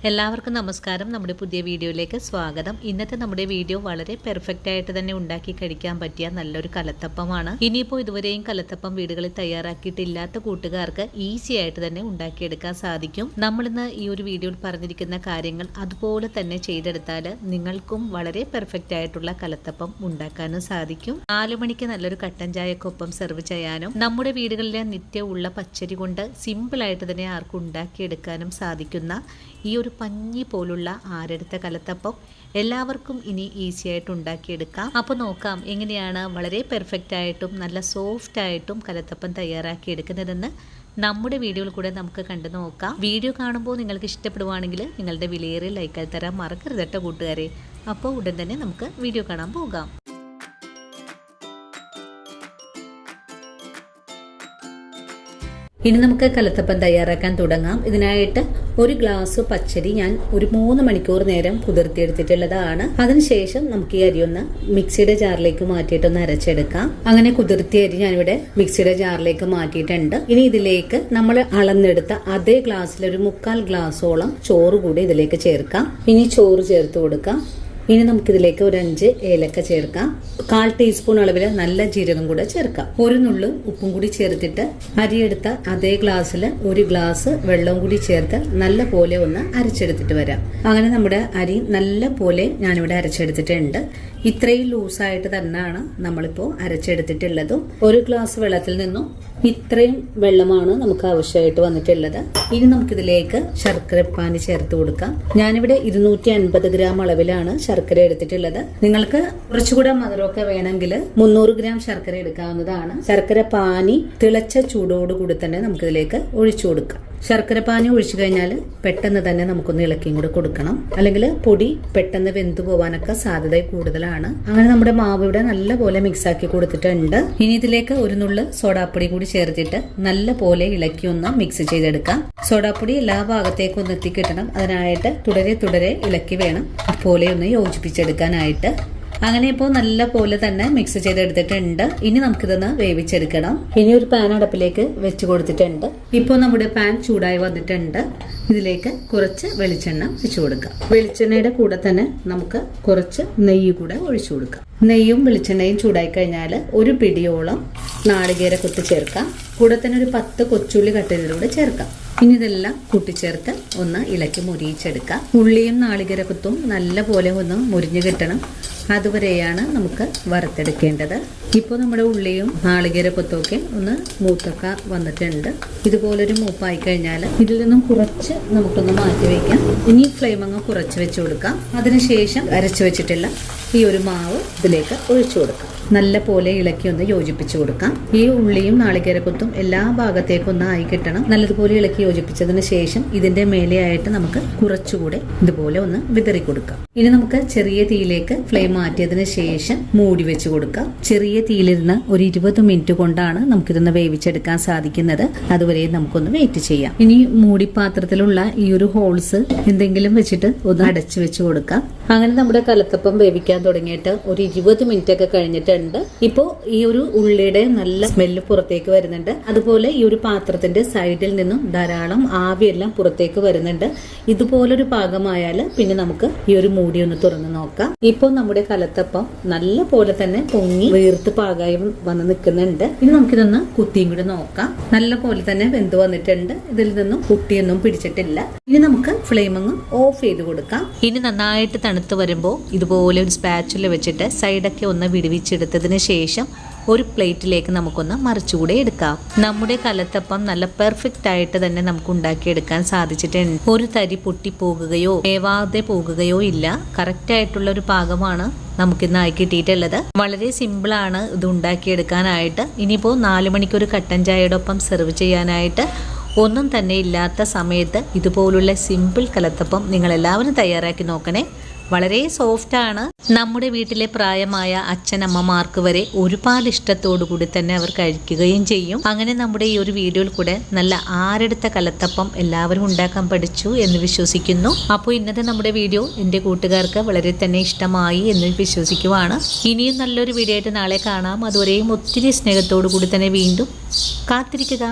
എല്ലാവർക്കും നമസ്കാരം. നമ്മുടെ പുതിയ വീഡിയോയിലേക്ക് സ്വാഗതം. ഇന്നത്തെ നമ്മുടെ വീഡിയോ വളരെ പെർഫെക്റ്റ് ആയിട്ട് തന്നെ ഉണ്ടാക്കി കഴിക്കാൻ പറ്റിയ നല്ലൊരു കലത്തപ്പമാണ്. ഇനിയിപ്പോൾ ഇതുവരെയും കലത്തപ്പം വീടുകളിൽ തയ്യാറാക്കിയിട്ടില്ലാത്ത കൂട്ടുകാർക്ക് ഈസി ആയിട്ട് തന്നെ ഉണ്ടാക്കിയെടുക്കാൻ സാധിക്കും. നമ്മളിന്ന് ഈ ഒരു വീഡിയോയിൽ പറഞ്ഞിരിക്കുന്ന കാര്യങ്ങൾ അതുപോലെ തന്നെ ചെയ്തെടുത്താൽ നിങ്ങൾക്കും വളരെ പെർഫെക്റ്റ് ആയിട്ടുള്ള കലത്തപ്പം ഉണ്ടാക്കാനും സാധിക്കും. 4 മണിക്ക് നല്ലൊരു കട്ടൻ ചായക്കൊപ്പം സെർവ് ചെയ്യാനും നമ്മുടെ വീടുകളിലെ നിത്യമുള്ള പച്ചരി കൊണ്ട് സിമ്പിളായിട്ട് തന്നെ ആർക്കും ഉണ്ടാക്കിയെടുക്കാനും സാധിക്കുന്ന ഈ ഒരു പഞ്ഞി പോലുള്ള ആരെടുത്ത കലത്തപ്പം എല്ലാവർക്കും ഇനി ഈസി ആയിട്ട് ഉണ്ടാക്കിയെടുക്കാം. അപ്പോൾ നോക്കാം എങ്ങനെയാണ് വളരെ പെർഫെക്റ്റ് ആയിട്ടും നല്ല സോഫ്റ്റ് ആയിട്ടും കലത്തപ്പം തയ്യാറാക്കി എടുക്കുന്നതെന്ന് നമ്മുടെ വീഡിയോയിൽ കൂടെ നമുക്ക് കണ്ടു നോക്കാം. വീഡിയോ കാണുമ്പോൾ നിങ്ങൾക്ക് ഇഷ്ടപ്പെടുവാണെങ്കിൽ നിങ്ങളുടെ വിലയേറിയ ലൈക്ക് തരാൻ മറക്കരുത് കേട്ടോ കൂട്ടുകാരെ. അപ്പോൾ ഉടൻ തന്നെ നമുക്ക് വീഡിയോ കാണാൻ പോകാം. ഇനി നമുക്ക് കലത്തപ്പം തയ്യാറാക്കാൻ തുടങ്ങാം. ഇതിനായിട്ട് ഒരു ഗ്ലാസ് പച്ചരി ഞാൻ ഒരു 3 മണിക്കൂർ നേരം കുതിർത്തിയെടുത്തിട്ടുള്ളതാണ്. അതിനുശേഷം നമുക്ക് ഈ അരി ഒന്ന് മിക്സിയുടെ ജാറിലേക്ക് മാറ്റിയിട്ടൊന്ന് അരച്ചെടുക്കാം. അങ്ങനെ കുതിർത്തിയ അരി ഞാനിവിടെ മിക്സിയുടെ ജാറിലേക്ക് മാറ്റിയിട്ടുണ്ട്. ഇനി ഇതിലേക്ക് നമ്മൾ അളന്നെടുത്ത അതേ ഗ്ലാസ്സിൽ ഒരു 3/4 ഗ്ലാസോളം ചോറ് കൂടി ഇതിലേക്ക് ചേർക്കാം. ഇനി ചോറ് ചേർത്ത് കൊടുക്കാം. ഇനി നമുക്കിതിലേക്ക് ഒരു 5 ഏലക്ക ചേർക്കാം. 1/4 ടീസ്പൂൺ അളവിൽ നല്ല ജീരകം കൂടെ ചേർക്കാം. ഒരു നുള്ളു ഉപ്പും കൂടി ചേർത്തിട്ട് അരിയെടുത്ത അതേ ഗ്ലാസ്സിൽ 1 ഗ്ലാസ് വെള്ളവും കൂടി ചേർത്ത് നല്ല പോലെ ഒന്ന് അരച്ചെടുത്തിട്ട് വരാം. അങ്ങനെ നമ്മുടെ അരി നല്ല പോലെ ഞാനിവിടെ അരച്ചെടുത്തിട്ടുണ്ട്. ഇത്രയും ലൂസായിട്ട് തന്നെയാണ് നമ്മളിപ്പോൾ അരച്ചെടുത്തിട്ടുള്ളത്. 1 ഗ്ലാസ് വെള്ളത്തിൽ നിന്നും ഇത്രയും വെള്ളമാണ് നമുക്ക് ആവശ്യമായിട്ട് വന്നിട്ടുള്ളത്. ഇനി നമുക്കിതിലേക്ക് ശർക്കരപ്പാനി ചേർത്ത് കൊടുക്കാം. ഞാനിവിടെ 250 ഗ്രാം അളവിലാണ് ശർക്കര എടുത്തിട്ടുള്ളത്. നിങ്ങൾക്ക് കുറച്ചുകൂടെ മധുരമൊക്കെ വേണമെങ്കിൽ 300 ഗ്രാം ശർക്കര എടുക്കാവുന്നതാണ്. ശർക്കര പാനി തിളച്ച ചൂടോടുകൂടി തന്നെ നമുക്കിതിലേക്ക് ഒഴിച്ചു കൊടുക്കാം. ശർക്കര പാനി ഒഴിച്ചു കഴിഞ്ഞാൽ പെട്ടെന്ന് തന്നെ നമുക്കൊന്ന് ഇളക്കിയും കൂടെ കൊടുക്കണം. അല്ലെങ്കിൽ പൊടി പെട്ടെന്ന് വെന്തു പോവാനൊക്കെ സാധ്യത കൂടുതലാണ്. അങ്ങനെ നമ്മുടെ മാവ് ഇവിടെ നല്ല പോലെ മിക്സ് ആക്കി കൊടുത്തിട്ടുണ്ട്. ഇനി ഇതിലേക്ക് ഒരു നുള്ളു സോഡാപ്പൊടി കൂടി ചേർത്തിട്ട് നല്ല പോലെ ഇളക്കി ഒന്ന് മിക്സ് ചെയ്തെടുക്കാം. സോഡാപ്പൊടി എല്ലാ ഭാഗത്തേക്കും ഒന്ന് എത്തിക്കിട്ടണം. അതിനായിട്ട് തുടരെ ഇളക്കി വേണം പോലെ ഒന്ന് യോജിപ്പിച്ചെടുക്കാനായിട്ട്. അങ്ങനെ ഇപ്പോൾ നല്ല പോലെ തന്നെ മിക്സ് ചെയ്തെടുത്തിട്ടുണ്ട്. ഇനി നമുക്കിതൊന്ന് വേവിച്ചെടുക്കണം. ഇനി ഒരു പാൻ അടുപ്പിലേക്ക് വെച്ച് കൊടുത്തിട്ടുണ്ട്. ഇപ്പോൾ നമ്മുടെ പാൻ ചൂടായി വന്നിട്ടുണ്ട്. ഇതിലേക്ക് കുറച്ച് വെളിച്ചെണ്ണ വെച്ച് കൊടുക്കാം. വെളിച്ചെണ്ണയുടെ കൂടെ തന്നെ നമുക്ക് കുറച്ച് നെയ്യ് കൂടെ ഒഴിച്ചു കൊടുക്കാം. നെയ്യും വെളിച്ചെണ്ണയും ചൂടായി കഴിഞ്ഞാൽ ഒരു പിടിയോളം നാളികേര കൊത്ത് ചേർക്കാം. കൂടെ തന്നെ ഒരു 10 കൊച്ചുള്ളി കട്ട് ചെയ്തതുകൂടെ ചേർക്കാം. ഇനി ഇതെല്ലാം കൂട്ടിച്ചേർത്ത് ഒന്ന് ഇളക്കി മുരിയിച്ചെടുക്കാം. ഉള്ളിയും നാളികേരക്കൊത്തും നല്ല പോലെ ഒന്ന് മുരിഞ്ഞു കിട്ടണം. അതുവരെയാണ് നമുക്ക് വറുത്തെടുക്കേണ്ടത്. ഇപ്പോൾ നമ്മുടെ ഉള്ളിയും നാളികേരക്കൊത്തും ഒക്കെ ഒന്ന് മൂത്തൊക്കെ വന്നിട്ടുണ്ട്. ഇതുപോലൊരു മൂപ്പായി കഴിഞ്ഞാൽ ഇതിൽ നിന്നും കുറച്ച് നമുക്കൊന്ന് മാറ്റി വയ്ക്കാം. ഇനി ഫ്ലെയിം അങ്ങ് കുറച്ച് വെച്ച് കൊടുക്കാം. അതിനുശേഷം അരച്ചു വെച്ചിട്ടുള്ള ഈ ഒരു മാവ് ഇതിലേക്ക് ഒഴിച്ചു കൊടുക്കാം. നല്ല പോലെ ഇളക്കി ഒന്ന് യോജിപ്പിച്ചു കൊടുക്കാം. ഈ ഉള്ളിയും നാളികേരക്കൊത്തും എല്ലാ ഭാഗത്തേക്കും ഒന്ന് ആയി കിട്ടണം. നല്ലതുപോലെ ഇളക്കി യോജിപ്പിച്ചതിന് ശേഷം ഇതിന്റെ മേലെയായിട്ട് നമുക്ക് കുറച്ചുകൂടെ ഇതുപോലെ ഒന്ന് വിതറി കൊടുക്കാം. ഇനി നമുക്ക് ചെറിയ തീയിലേക്ക് ഫ്ലെയിം മാറ്റിയതിന് ശേഷം മൂടി വെച്ച് കൊടുക്കാം. ചെറിയ തീയിലിരുന്ന് ഒരു 20 മിനിറ്റ് കൊണ്ടാണ് നമുക്കിതൊന്ന് വേവിച്ചെടുക്കാൻ സാധിക്കുന്നത്. അതുവരെ നമുക്കൊന്ന് വെയിറ്റ് ചെയ്യാം. ഇനി മൂടിപ്പാത്രത്തിലുള്ള ഈ ഒരു ഹോൾസ് എന്തെങ്കിലും വെച്ചിട്ട് ഒന്ന് അടച്ചു വെച്ച് കൊടുക്കാം. അങ്ങനെ നമ്മുടെ കലത്തപ്പം വേവിക്കാൻ തുടങ്ങിയിട്ട് ഒരു 20 മിനിറ്റ് ഒക്കെ കഴിഞ്ഞിട്ടുണ്ട്. ഇപ്പോൾ ഈ ഒരു ഉള്ളിയുടെ നല്ല സ്മെല്ല് പുറത്തേക്ക് വരുന്നുണ്ട്. അതുപോലെ ഈ ഒരു പാത്രത്തിന്റെ സൈഡിൽ നിന്നും ധാരാളം ആവിയെല്ലാം പുറത്തേക്ക് വരുന്നുണ്ട്. ഇതുപോലൊരു പാകമായാൽ പിന്നെ നമുക്ക് ഈ ഒരു മൂടി ഒന്ന് തുറന്ന് നോക്കാം. ഇപ്പോൾ നമ്മുടെ കലത്തപ്പം നല്ല പോലെ തന്നെ പൊങ്ങി വീർത്ത് പാകമായി വന്ന് നിൽക്കുന്നുണ്ട്. ഇനി നമുക്കിതൊന്ന് കുത്തിയും കൂടി നോക്കാം. നല്ല പോലെ തന്നെ വെന്ത് വന്നിട്ടുണ്ട്. ഇതിൽ നിന്നും കുട്ടിയൊന്നും പിടിച്ചിട്ടില്ല. ഇനി നമുക്ക് ഫ്ലെയിം അങ്ങ് ഓഫ് ചെയ്ത് കൊടുക്കാം. ഇനി നന്നായിട്ട് തണുത്ത് വരുമ്പോൾ ഇതുപോലെ ഒരു സ്പാച്ചുല വെച്ചിട്ട് സൈഡൊക്കെ ഒന്ന് വിടുവിച്ചെടുത്തതിന് ശേഷം ഒരു പ്ലേറ്റിലേക്ക് നമുക്കൊന്ന് മറിച്ചുകൂടെ എടുക്കാം. നമ്മുടെ കലത്തപ്പം നല്ല പെർഫെക്റ്റ് ആയിട്ട് തന്നെ നമുക്ക് ഉണ്ടാക്കിയെടുക്കാൻ സാധിച്ചിട്ടുണ്ട്. ഒരു തരി പൊട്ടിപ്പോകുകയോ വേവാതെ പോകുകയോ ഇല്ല. കറക്റ്റ് ആയിട്ടുള്ള ഒരു പാകമാണ് നമുക്കിന്ന് ആയി കിട്ടിയിട്ടുള്ളത്. വളരെ സിമ്പിളാണ് ഇത് ഉണ്ടാക്കിയെടുക്കാനായിട്ട്. ഇനിയിപ്പോൾ 4 മണിക്കൊരു കട്ടൻ ചായയുടെ ഒപ്പം സെർവ് ചെയ്യാനായിട്ട് ഒന്നും തന്നെ ഇല്ലാത്ത സമയത്ത് ഇതുപോലുള്ള സിമ്പിൾ കലത്തപ്പം നിങ്ങളെല്ലാവരും തയ്യാറാക്കി നോക്കണേ. വളരെ സോഫ്റ്റാണ്. നമ്മുടെ വീട്ടിലെ പ്രായമായ അച്ഛനമ്മമാർക്ക് വരെ ഒരുപാട് ഇഷ്ടത്തോടു കൂടി തന്നെ അവർ കഴിക്കുകയും ചെയ്യും. അങ്ങനെ നമ്മുടെ ഈ ഒരു വീഡിയോയിൽ കൂടെ നല്ല ആരെടുത്ത കലത്തപ്പം എല്ലാവരും ഉണ്ടാക്കാൻ പഠിച്ചു എന്ന് വിശ്വസിക്കുന്നു. അപ്പോൾ ഇന്നത്തെ നമ്മുടെ വീഡിയോ എൻ്റെ കൂട്ടുകാർക്ക് വളരെ തന്നെ ഇഷ്ടമായി എന്ന് വിശ്വസിക്കുവാണ്. ഇനിയും നല്ലൊരു വീഡിയോ ആയിട്ട് നാളെ കാണാം. അതുവരെയും ഒത്തിരി സ്നേഹത്തോടു കൂടി തന്നെ വീണ്ടും കാത്തിരിക്കുക.